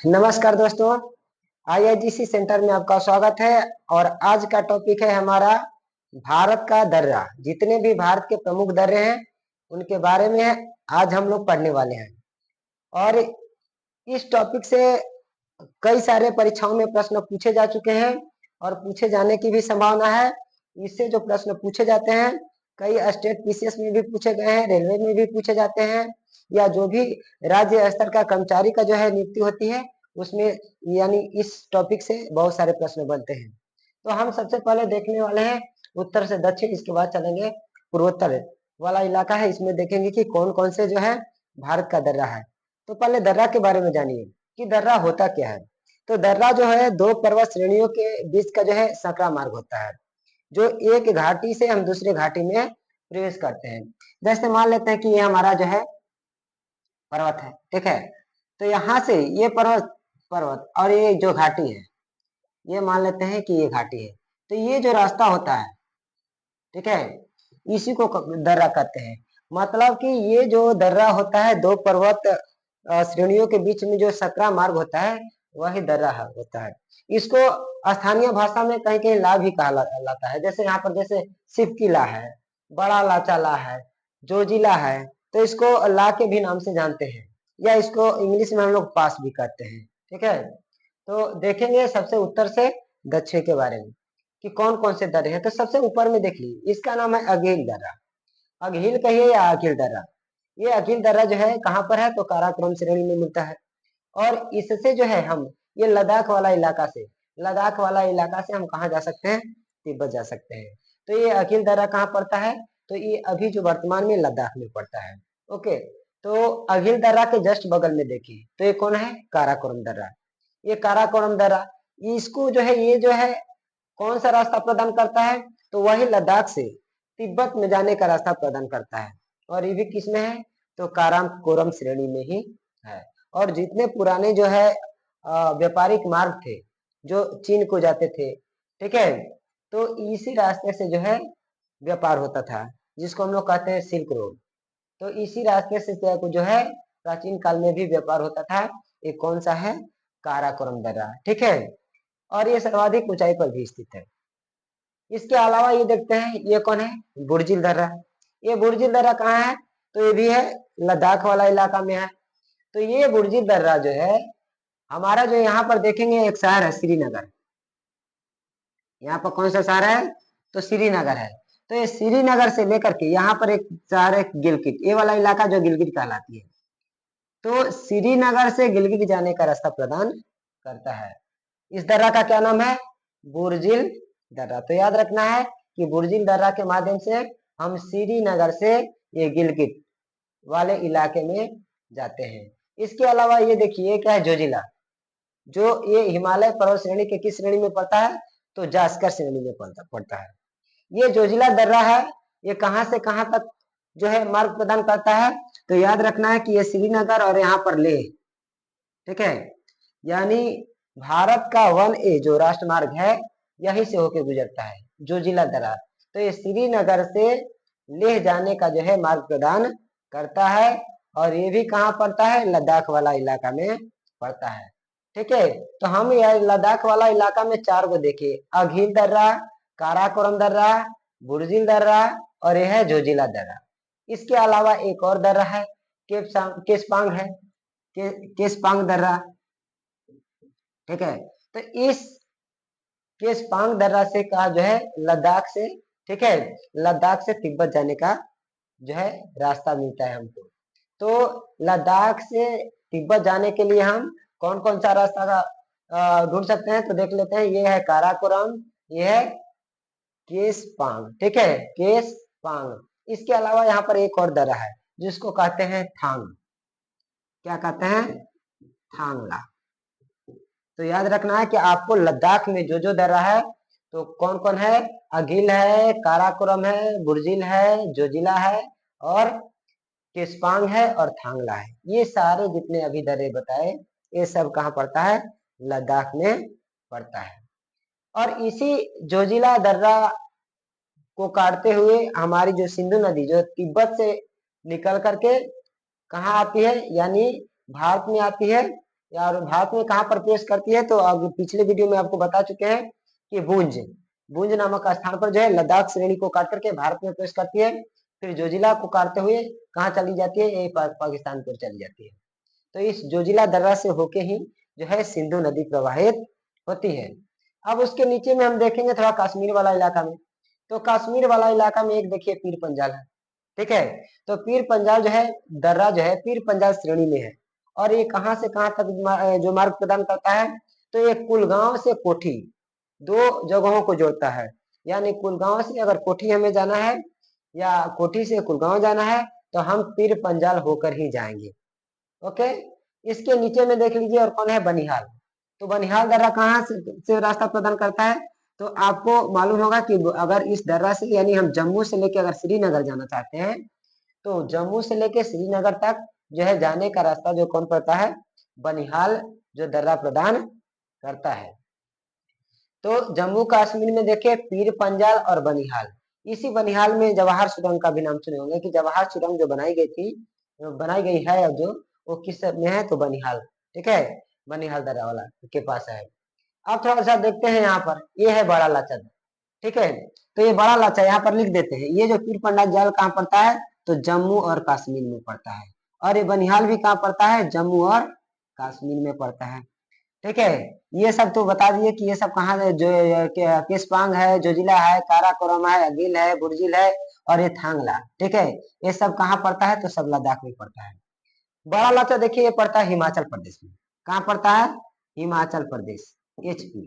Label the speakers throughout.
Speaker 1: नमस्कार दोस्तों, आईआईजीसी सेंटर में आपका स्वागत है। और आज का टॉपिक है हमारा भारत का दर्रा। जितने भी भारत के प्रमुख दर्रे हैं उनके बारे में आज हम लोग पढ़ने वाले हैं। और इस टॉपिक से कई सारे परीक्षाओं में प्रश्न पूछे जा चुके हैं और पूछे जाने की भी संभावना है। इससे जो प्रश्न पूछे जाते हैं कई स्टेट पीसीएस में भी पूछे गए हैं, रेलवे में भी पूछे जाते हैं, या जो भी राज्य स्तर का कर्मचारी का जो है नियुक्ति होती है उसमें, यानी इस टॉपिक से बहुत सारे प्रश्न बनते हैं। तो हम सबसे पहले देखने वाले हैं उत्तर से दक्षिण, इसके बाद चलेंगे पूर्वोत्तर वाला इलाका है, इसमें देखेंगे कि कौन कौन से जो है भारत का दर्रा है। तो पहले दर्रा के बारे में जानिए कि दर्रा होता क्या है। तो दर्रा जो है दो पर्वत श्रेणियों के बीच का जो है संकरा मार्ग होता है, जो एक घाटी से हम दूसरे घाटी में प्रवेश करते हैं। जैसे मान लेते हैं कि ये हमारा जो है पर्वत है, ठीक है। तो यहाँ से ये पर्वत पर्वत और ये जो घाटी है, ये मान लेते हैं कि ये घाटी है। तो ये जो रास्ता होता है, ठीक है, इसी को दर्रा कहते हैं। मतलब कि ये जो दर्रा होता है दो पर्वत श्रेणियों के बीच में जो सकरा मार्ग होता है वही दर्रा होता है। इसको स्थानीय भाषा में कहीं कहीं ला भी कहा जाता है। जैसे यहाँ पर जैसे सिपकिला है, बड़ा लाचाला है, जोजिला है, तो इसको ला के भी नाम से जानते हैं, या इसको इंग्लिश में हम लोग पास भी कहते हैं, ठीक है। तो देखेंगे सबसे उत्तर से दक्षिण के बारे में कि कौन कौन से दर्रे हैं। तो सबसे ऊपर में देख लीजिए, इसका नाम है अघिल दर्रा। अघिल कहिए या अखिल दर्रा। ये अखिल दर्रा जो है कहाँ पर है, तो काराकोरम श्रेणी में मिलता है। और इससे जो है हम ये लद्दाख वाला इलाका से हम कहाँ जा सकते हैं, तिब्बत जा सकते हैं। तो ये अखिल दर्रा कहाँ पड़ता है, तो ये अभी जो वर्तमान में लद्दाख में पड़ता है। ओके, तो अखिल दर्रा के जस्ट बगल में देखिए तो ये कौन है, काराकोरम दर्रा। ये काराकोरम दर्रा, इसको जो है ये जो है कौन सा रास्ता प्रदान करता है, तो वही लद्दाख से तिब्बत में जाने का रास्ता प्रदान करता है। और ये भी किस में है, तो काराकोरम श्रेणी में ही है। और जितने पुराने जो है व्यापारिक मार्ग थे जो चीन को जाते थे, ठीक है, तो इसी रास्ते से जो है व्यापार होता था, जिसको हम लोग कहते हैं सिल्क रोड। तो इसी रास्ते से जो है प्राचीन काल में भी व्यापार होता था। ये कौन सा है, काराकोरम दर्रा, ठीक है। और ये सर्वाधिक ऊंचाई पर भी स्थित है। इसके अलावा ये देखते हैं ये कौन है, बुर्जिल दर्रा। ये बुर्जिल दर्रा कहाँ है, तो ये भी है लद्दाख वाला इलाका में है। तो ये बुर्जिल दर्रा जो है हमारा जो यहाँ पर देखेंगे एक शहर है श्रीनगर। यहाँ पर कौन सा शहर है, तो श्रीनगर है। तो ये श्रीनगर से लेकर के यहाँ पर एक शहर है गिलगित, ये वाला इलाका जो गिलगित कहलाती है। तो श्रीनगर से गिलगित जाने का रास्ता प्रदान करता है। इस दर्रा का क्या नाम है, बुर्जिल दर्रा। तो याद रखना है कि बुर्जिल दर्रा के माध्यम से हम श्रीनगर से ये गिलगित वाले इलाके में जाते हैं। इसके अलावा ये देखिए क्या है, जोजिला, जो ये हिमालय पर्वत श्रेणी के किस श्रेणी में पड़ता है, तो जास्कर श्रेणी में पड़ता है। ये जोजिला दर्रा है, ये कहां से कहां तक जो है मार्ग प्रदान करता है, तो याद रखना है कि ये श्रीनगर और यहाँ पर लेह, ठीक है, यानी भारत का 1A जो राष्ट्रमार्ग है यही से होकर गुजरता है, जोजिला दर्रा। तो ये श्रीनगर से लेह जाने का जो है मार्ग प्रदान करता है। और ये भी कहाँ पड़ता है, लद्दाख वाला इलाका में पड़ता है, ठीक है। तो हम यह लद्दाख वाला इलाका में चार को देखिए, अघिल दर्रा, काराकोरम दर्रा, बुर्जिल दर्रा और यह है जोजिला दर्रा। इसके अलावा एक और दर्रा है, केसपांग है, केसपांग दर्रा, ठीक है। तो इस केसपांग दर्रा से का जो है लद्दाख से, ठीक है, लद्दाख से तिब्बत जाने का जो है रास्ता मिलता है हमको। तो लद्दाख से तिब्बत जाने के लिए हम कौन कौन सा रास्ता का ढूंढ सकते हैं, तो देख लेते हैं। ये है काराकोरम, ये है केसपांग, ठीक है, केसपांग। इसके अलावा यहाँ पर एक और दर्रा है जिसको कहते हैं थांग। क्या कहते हैं, थांगला। तो याद रखना है कि आपको लद्दाख में जो जो दर्रा है तो कौन कौन है, अघिल है, काराकोरम है, बुर्जिल है, जोजिला है और केसपांग है और थांगला है। ये सारे जितने अभी दर्रे बताए ये सब कहाँ पड़ता है, लद्दाख में पड़ता है। और इसी जोजिला दर्रा को काटते हुए हमारी जो सिंधु नदी जो तिब्बत से निकल करके कहाँ आती है, यानी भारत में आती है। यार भारत में कहाँ पर प्रवेश करती है, तो अब पिछले वीडियो में आपको बता चुके हैं कि भूंज भूंज नामक स्थान पर जो है लद्दाख श्रेणी को काट करके भारत में प्रवेश करती है। फिर जोजिला को काटते हुए कहाँ चली जाती है, ये पाकिस्तान की ओर चली जाती है। तो इस जोजिला दर्रा से होके ही जो है सिंधु नदी प्रवाहित होती है। अब उसके नीचे में हम देखेंगे थोड़ा कश्मीर वाला इलाका में, तो कश्मीर वाला इलाका में एक देखिए पीर पंजाल है, ठीक है। तो पीर पंजाल जो है दर्रा जो है पीर पंजाल श्रेणी में है। और ये कहाँ से कहाँ तक जो मार्ग प्रदान करता है, तो ये कुलगांव से कोठी दो जगहों को जोड़ता है। यानी कुलगांव से अगर कोठी हमें जाना है या कोठी से कुलगांव जाना है, तो हम पीर पंजाल होकर ही जाएंगे। ओके, इसके नीचे में देख लीजिए और कौन है, बनिहाल। तो बनिहाल दर्रा कहाँ से रास्ता प्रदान करता है, तो आपको मालूम होगा कि अगर इस दर्रा से यानी हम जम्मू से लेके अगर श्रीनगर जाना चाहते हैं, तो जम्मू से लेके श्रीनगर तक जो है जाने का रास्ता जो कौन पड़ता है, बनिहाल जो दर्रा प्रदान करता है। तो जम्मू कश्मीर में देखिए पीर पंजाल और बनिहाल, इसी बनिहाल में जवाहर सुरंग का भी नाम सुने होंगे कि जवाहर सुरंग जो बनाई गई थी, बनाई गई है अब जो, वो किस में है, तो बनिहाल, ठीक है, बनिहाल दर्रा वाला के पास है। अब थोड़ा सा देखते हैं यहाँ पर, ये है बड़ा लाचद, ठीक है। तो ये बड़ा लाचा यहाँ पर लिख देते हैं। ये जो पीर पंजाल जाल कहाँ पड़ता है, तो जम्मू और कश्मीर में पड़ता है। और ये बनिहाल भी कहाँ पड़ता है, जम्मू और कश्मीर में पड़ता है, ठीक है। ये सब तो बता दिए कि ये सब कहाँ है, जो केसपांग है, जोजिला है, काराकोरम है, अगिल है, बुर्जिल है और ये थांगला, ठीक है। ये सब कहाँ पड़ता है, तो सब लद्दाख में पड़ता है। बड़ा लाचा देखिए ये पड़ता है हिमाचल प्रदेश में। कहाँ पड़ता है, हिमाचल प्रदेश, HP,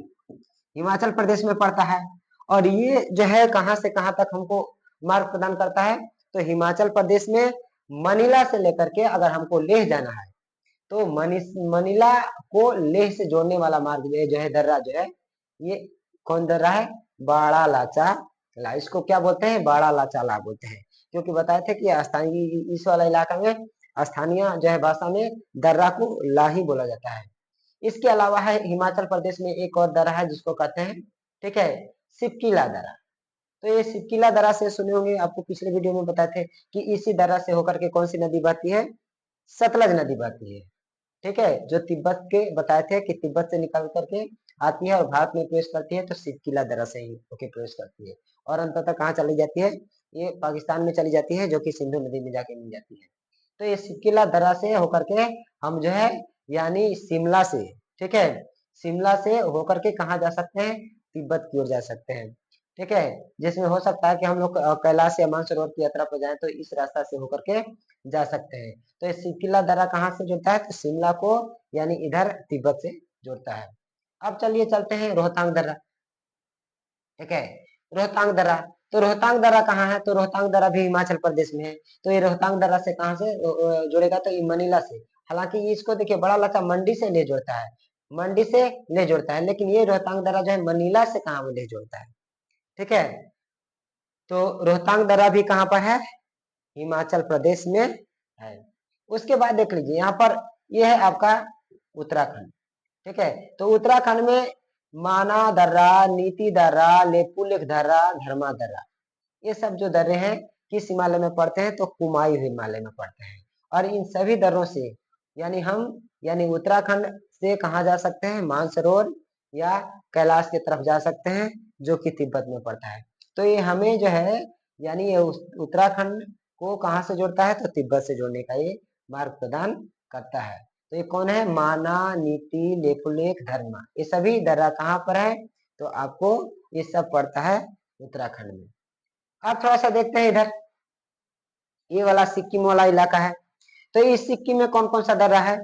Speaker 1: हिमाचल प्रदेश में पड़ता है। और ये जो है कहाँ से कहाँ तक हमको मार्ग प्रदान करता है, तो हिमाचल प्रदेश में मनीला से लेकर के अगर हमको लेह जाना है, तो मनीला को लेह से जोड़ने वाला मार्ग जो है दर्रा जो है, ये कौन दर्रा है, बड़ा लाचा ला। इसको क्या बोलते हैं, बड़ा लाचा ला बोलते हैं, क्योंकि बताए थे कि स्थानीय इस वाला इलाका में स्थानीय जो है भाषा में दर्रा को ला ही बोला जाता है। इसके अलावा है हिमाचल प्रदेश में एक और दर्रा है जिसको कहते हैं, ठीक है, सिपकिला दर्रा। तो ये सिपकिला दर्रा से सुने होंगे, आपको पिछले वीडियो में बताए थे कि इसी दर्रा से होकर के कौन सी नदी बहती है, सतलज नदी बहती है, ठीक है। जो तिब्बत के बताए थे कि तिब्बत से निकल करके आती है और भारत में प्रवेश करती है, तो सिपकिला दर्रा से ही होके प्रवेश करती है और अंततः कहाँ चली जाती है, ये पाकिस्तान में चली जाती है, जो कि सिंधु नदी में जाके मिल जाती है। तो ये सिपकिला दर्रा से होकर के हम जो है यानी शिमला से, ठीक है, शिमला से होकर के कहाँ जा सकते हैं, तिब्बत की ओर जा सकते हैं, ठीक है। जिसमें हो सकता है कि हम लोग कैलाश या मानसरोवर की यात्रा पर जाएं, तो इस रास्ता से होकर के जा सकते हैं। तो ये सिपकिला दर्रा कहाँ से जुड़ता है, तो शिमला को यानी इधर तिब्बत से जोड़ता है। अब चलिए चलते हैं रोहतांग दर्रा, ठीक है, रोहतांग दर्रा। तो रोहतांग दर्रा कहाँ है, तो रोहतांग दर्रा भी हिमाचल प्रदेश में है। तो ये रोहतांग दर्रा से कहाँ से जुड़ेगा, तो ये मनीला से। हालांकि इसको देखिए बड़ा लाचा मंडी से ले जोड़ता है, मंडी से ले जोड़ता है, लेकिन ये रोहतांग दर्रा जो है मनीला से कहाँ ले जोड़ता है, ठीक है। तो रोहतांग दर्रा भी कहाँ पर है, हिमाचल प्रदेश में है। उसके बाद देख लीजिए यहाँ पर, यह है आपका उत्तराखंड, ठीक है। तो उत्तराखंड में माना दर्रा, नीति दर्रा, लेपुलेख दर्रा, धर्मा दर्रा, ये सब जो दर्रे हैं किस हिमालय में पड़ते हैं, तो कुमायूं हिमालय में पड़ते हैं। और इन सभी दर्रों से यानी हम यानी उत्तराखंड से कहाँ जा सकते हैं, मानसरोवर या कैलाश की तरफ जा सकते हैं, जो कि तिब्बत में पड़ता है। तो ये हमें जो है यानी ये उत्तराखंड को कहाँ से जोड़ता है, तो तिब्बत से जोड़ने का ये मार्ग प्रदान करता है। तो ये कौन है, माना, नीति, लेपुलेख, धर्मा, ये सभी दर्रा कहाँ पर है, तो आपको ये सब पड़ता है उत्तराखंड में। अब थोड़ा सा देखते हैं इधर, ये वाला सिक्किम वाला इलाका है। तो इस सिक्किम में कौन कौन सा दर्रा है,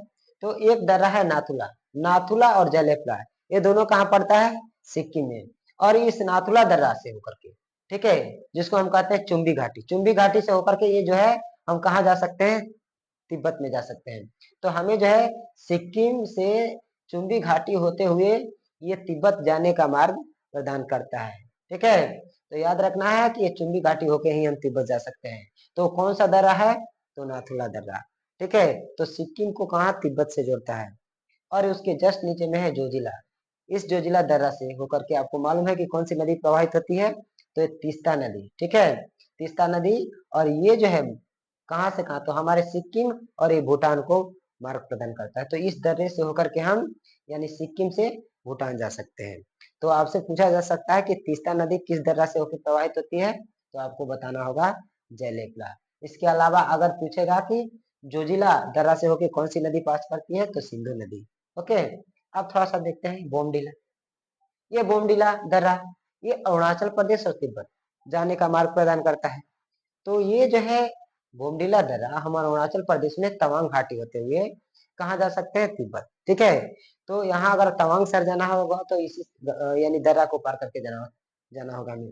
Speaker 1: तो एक दर्रा है नाथुला, नाथुला और जलेपला, ये दोनों कहाँ पड़ता है, सिक्किम में। और इस नाथुला दर्रा से होकर के, ठीक है, जिसको हम कहते हैं चुंबी घाटी, चुंबी घाटी से होकर के ये जो है हम कहाँ जा सकते हैं, तिब्बत में जा सकते हैं। तो हमें जो है सिक्किम से चुंबी घाटी होते हुए ये तिब्बत जाने का मार्ग प्रदान करता है, ठीक है। तो याद रखना है कि ये चुंबी घाटी होके ही हम तिब्बत जा सकते हैं। तो कौन सा दर्रा है, तो नाथुला दर्रा, ठीक है। तो सिक्किम को कहाँ, तिब्बत से जोड़ता है। और उसके जस्ट नीचे में है जोजिला। इस जोजिला दर्रा से होकर के आपको मालूम है कि कौन सी नदी प्रवाहित होती है, तो तीस्ता नदी, ठीक है, तीस्ता नदी। और ये जो है कहाँ से कहाँ, तो हमारे सिक्किम और ये भूटान को मार्ग प्रदान करता है। तो इस दर्रे से होकर के हम यानी सिक्किम से भूटान जा सकते हैं। तो आपसे पूछा जा सकता है कि तीस्ता नदी किस दर्रा से होकर प्रवाहित होती है, तो आपको बताना होगा जयलेपला। इसके अलावा अगर पूछेगा कि जोजिला दर्रा से होकर कौन सी नदी पास करती है, तो सिंधु नदी। ओके, अब थोड़ा सा देखते हैं बोमडीला। ये बोमडीला दर्रा ये अरुणाचल प्रदेश और तिब्बत जाने का मार्ग प्रदान करता है। तो ये जो है बोमडीला दर्रा हमारे अरुणाचल प्रदेश में तवांग घाटी होते हुए कहाँ जा सकते हैं, तिब्बत। ठीक है, तो यहाँ अगर तवांग सर जाना होगा तो इसी यानी दर्रा को पार करके जाना जाना होगा हमें,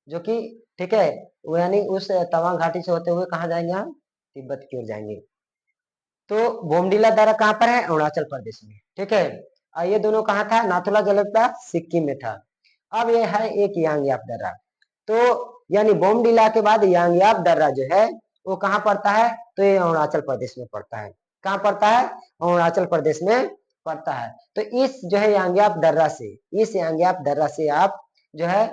Speaker 1: जो कि ठीक है वो यानी उस तवांग घाटी से होते हुए कहाँ जाएंगे हम, तिब्बत की ओर जाएंगे। तो बोमडीला दर्रा कहाँ पर है, अरुणाचल प्रदेश में। ठीक है, और ये दोनों कहाँ था, नाथुला जलेपा सिक्किम में था। अब ये है एक यांगयाप दर्रा। तो यानी बोमडीला के बाद यांगयाप दर्रा जो है वो कहाँ पड़ता है, तो ये अरुणाचल प्रदेश में पड़ता है। कहाँ पड़ता है, अरुणाचल प्रदेश में पड़ता है। तो इस जो है यांगयाप दर्रा से, इस यांगयाप दर्रा से आप जो है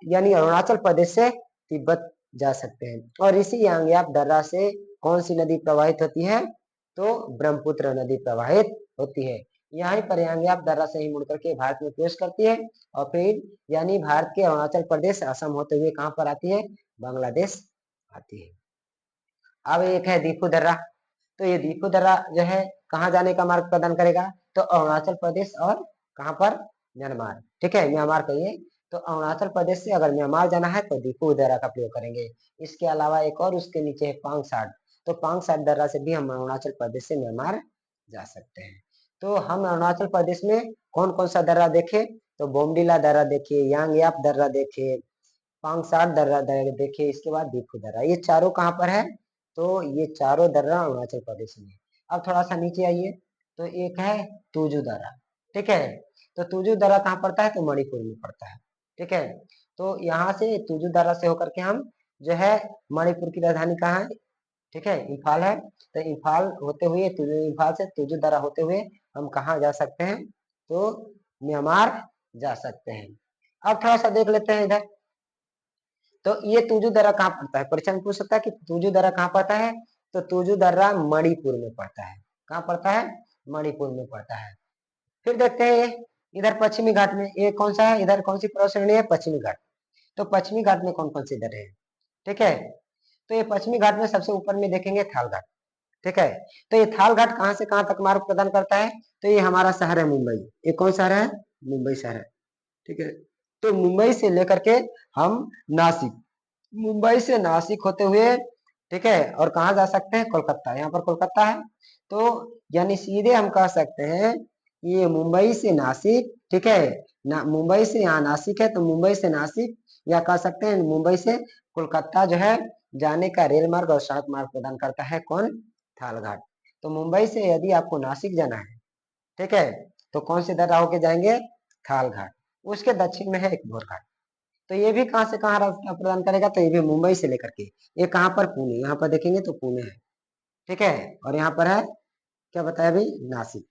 Speaker 1: यानी अरुणाचल प्रदेश से तिब्बत जा सकते हैं। और इसी यांगयाप दर्रा से कौन सी नदी प्रवाहित होती है, तो ब्रह्मपुत्र नदी प्रवाहित होती है। यहीं पर यांगयाप दर्रा से ही मुड़ करके भारत में प्रवेश करती है और फिर यानी भारत के अरुणाचल प्रदेश असम होते हुए कहां पर आती है, बांग्लादेश आती है। अब एक है दीफू दर्रा। तो ये दीफू दर्रा जो है कहाँ जाने का मार्ग प्रदान करेगा, तो अरुणाचल प्रदेश और कहां पर, म्यांमार। ठीक है, म्यांमार कहिए। तो अरुणाचल प्रदेश से अगर म्यांमार जाना है तो दीफू दर्रा का प्रयोग करेंगे। इसके अलावा एक और उसके नीचे है पांगसाड। तो पांगसाड दर्रा से भी हम अरुणाचल प्रदेश से म्यांमार जा सकते हैं। तो हम अरुणाचल प्रदेश में कौन कौन सा दर्रा देखे, तो बोमडीला दर्रा देखिए, यांगयाप दर्रा देखिए, पांगसाड दर्रा देखिए, इसके बाद दीफू दर्रा। ये चारों कहाँ पर है, तो ये चारों दर्रा अरुणाचल प्रदेश में। अब थोड़ा सा नीचे आइए, तो एक है तुजू दर्रा। ठीक है, तो तुजू दर्रा कहाँ पड़ता है, तो मणिपुर में पड़ता है। ठीक है, तो यहाँ से तुजू दर्रा से होकर के हम जो है मणिपुर की राजधानी कहाँ है, ठीक है, इम्फाल है। तो इम्फाल होते हुए इम्फाल से तुजू दर्रा होते हुए हम कहाँ जा सकते हैं, तो म्यांमार जा सकते हैं। अब थोड़ा सा देख लेते हैं इधर। तो ये तुजू दर्रा कहाँ पड़ता है, परीक्षा में पूछ सकता है कि तुजू दर्रा कहाँ पड़ता है, तो तुजू दर्रा मणिपुर में पड़ता है। कहाँ पड़ता है, मणिपुर में पड़ता है। फिर देखते हैं ये इधर पश्चिमी घाट में, ये कौन सा है, इधर कौन सी पर्वत श्रेणी है, पश्चिमी घाट। तो पश्चिमी घाट में कौन कौन से दर्रे हैं, ठीक है। तो ये पश्चिमी घाट में सबसे ऊपर में देखेंगे थाल घाट। ठीक है, तो ये थाल घाट कहाँ से कहाँ तक मार्ग प्रदान करता है, तो ये हमारा शहर है मुंबई। ये कौन शहर है, मुंबई शहर है। ठीक है, तो मुंबई से लेकर के हम नासिक, मुंबई से नासिक होते हुए, ठीक है, और कहा जा सकते हैं, कोलकाता। यहाँ पर कोलकाता है। तो यानी सीधे हम कह सकते हैं ये मुंबई से नासिक, ठीक है ना, मुंबई से यहाँ नासिक है, तो मुंबई से नासिक, या कह सकते हैं मुंबई से कोलकाता जो है जाने का रेल मार्ग और सड़क मार्ग प्रदान करता है कौन, थाल घाट। तो मुंबई से यदि आपको नासिक जाना है, ठीक है, तो कौन से दर्रा होके जाएंगे, थाल घाट। उसके दक्षिण में है एक भोर घाट। तो ये भी कहाँ से कहाँ रास्ता प्रदान करेगा, तो ये भी मुंबई से लेकर के, ये कहाँ पर, पुणे। यहाँ पर देखेंगे तो पुणे है। ठीक है, और यहाँ पर है क्या बताया अभी, नासिक।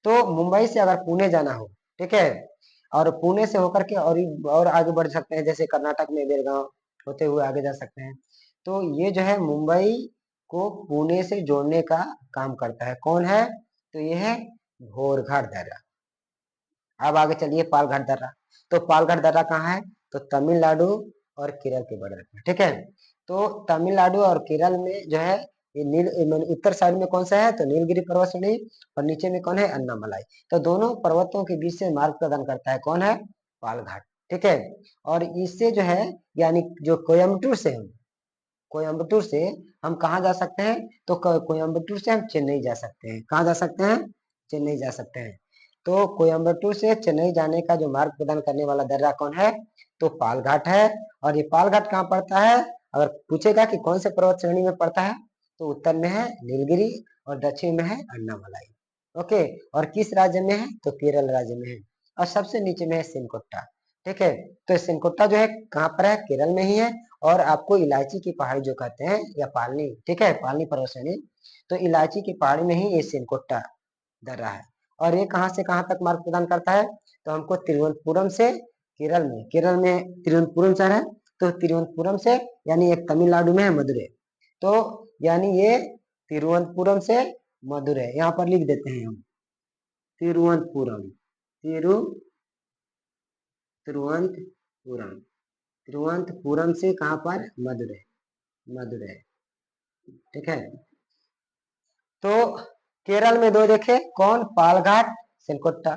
Speaker 1: तो मुंबई से अगर पुणे जाना हो, ठीक है, और पुणे से होकर के और आगे बढ़ सकते हैं, जैसे कर्नाटक में बेलगांव होते हुए आगे जा सकते हैं। तो ये जो है मुंबई को पुणे से जोड़ने का काम करता है, कौन है, तो ये है घोरघाट दर्रा। अब आगे चलिए पालघाट दर्रा। तो पालघाट दर्रा कहाँ है, तो तमिलनाडु और केरल के बॉर्डर पे। ठीक है, तो तमिलनाडु और केरल में जो है ये उत्तर साइड में कौन सा है, तो नीलगिरी पर्वत श्रेणी, और नीचे में कौन है, अन्नामलाई। तो दोनों पर्वतों के बीच से मार्ग प्रदान करता है कौन है, पालघाट। ठीक है, और इससे जो है यानी जो कोयम्बटूर से हम कहाँ जा सकते हैं, तो कोयम्बटूर से हम चेन्नई जा सकते हैं। कहाँ जा सकते हैं, चेन्नई जा सकते हैं। तो कोयम्बटूर से चेन्नई जाने का जो मार्ग प्रदान करने वाला दर्रा कौन है, तो पालघाट है। और ये पालघाट कहाँ पड़ता है, अगर पूछेगा कि कौन से पर्वत श्रेणी में पड़ता है, तो उत्तर में है नीलगिरी और दक्षिण में है अन्नामलाई। ओके, और किस राज्य में है, तो केरल राज्य में है। और सबसे नीचे में है सिनकोट्टा। ठीक है, तो सिनकोट्टा जो है कहाँ पर है, केरल में ही है। और आपको इलायची की पहाड़ी जो कहते हैं, या पालनी, ठीक है, पालनी पर्वत श्रेणी, तो इलायची की पहाड़ी में ही ये सिनकोट्टा दर्रा है। और ये कहाँ से कहाँ तक मार्ग प्रदान करता है, तो हमको तिरुवनंतपुरम से, केरल में तिरुवनंतपुरम शहर है, तो तिरुवनंतपुरम से यानी एक तमिलनाडु में है मदुरै। तो यानी ये तिरुवनंतपुरम से मदुरै, यहाँ पर लिख देते हैं हम तिरुवनंतपुरम। तिरुवनंतपुरम, तिरुवनंतपुरम से कहाँ पर, मदुरै, मदुरै। ठीक है, तो केरल में दो देखे, कौन, पालघाट, सेलकोट्टा।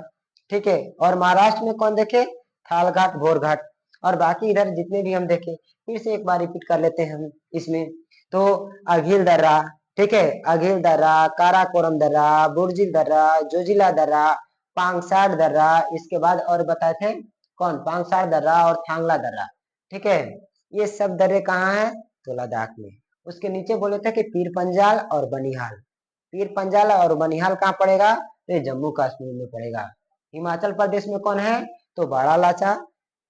Speaker 1: ठीक है, और महाराष्ट्र में कौन देखे, थालघाट, भोरघाट। और बाकी इधर जितने भी हम देखे, फिर से एक बार रिपीट कर लेते हैं हम इसमें। तो अघिल दर्रा, ठीक है, अघिल दर्रा, काराकोरम दर्रा, बुर्जिल दर्रा, जोजिला दर्रा, पांगसार दर्रा, इसके बाद और बताए थे कौन, पांगसार दर्रा और थांगला दर्रा। ठीक है, ये सब दर्रे कहाँ है, तो लद्दाख में। उसके नीचे बोले थे कि पीर पंजाल और बनिहाल। पीर पंजाल और बनिहाल कहाँ पड़ेगा, तो ये जम्मू कश्मीर में पड़ेगा। हिमाचल प्रदेश में कौन है, तो बड़ा लाचा,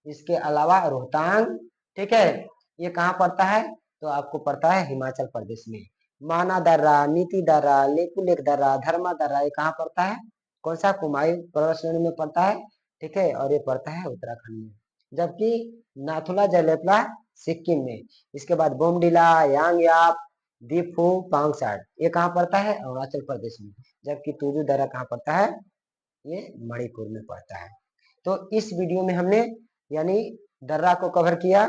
Speaker 1: इसके अलावा रोहतांग। ठीक है, ये कहाँ पड़ता है, तो आपको पड़ता है हिमाचल प्रदेश में। माना दर्रा, नीति दर्रा, लेपुलेख दर्रा, धर्मा दर्रा, ये कहाँ पड़ता है, कौन सा, कुमायूं पर्वत श्रेणी में पड़ता है। ठीक है, और ये पड़ता है उत्तराखंड में। जबकि नाथुला जलेपला सिक्किम में। इसके बाद बोमडिला, यांगयाप, दीफू, पांगसार, ये कहाँ पड़ता है, अरुणाचल प्रदेश में। जबकि तुजू दर्रा कहाँ पड़ता है, ये मणिपुर में पड़ता है। तो इस वीडियो में हमने यानी दर्रा को कवर किया।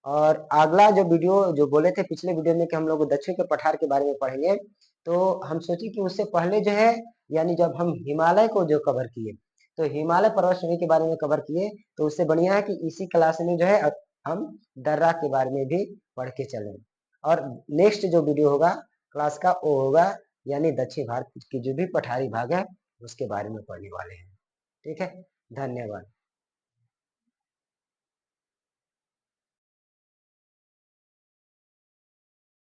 Speaker 1: और अगला जो वीडियो जो बोले थे पिछले वीडियो में कि हम लोग दक्षिण के पठार के बारे में पढ़ेंगे, तो हम सोचे कि उससे पहले जो है, यानी जब हम हिमालय को जो कवर किए, तो हिमालय पर्वत श्रेणी के बारे में कवर किए, तो उससे बढ़िया है कि इसी क्लास में जो है हम दर्रा के बारे में भी पढ़ के चलें। और नेक्स्ट जो वीडियो होगा क्लास का, वो होगा यानी दक्षिण भारत की जो भी पठारी भाग है उसके बारे में पढ़ने वाले हैं। ठीक है, धन्यवाद।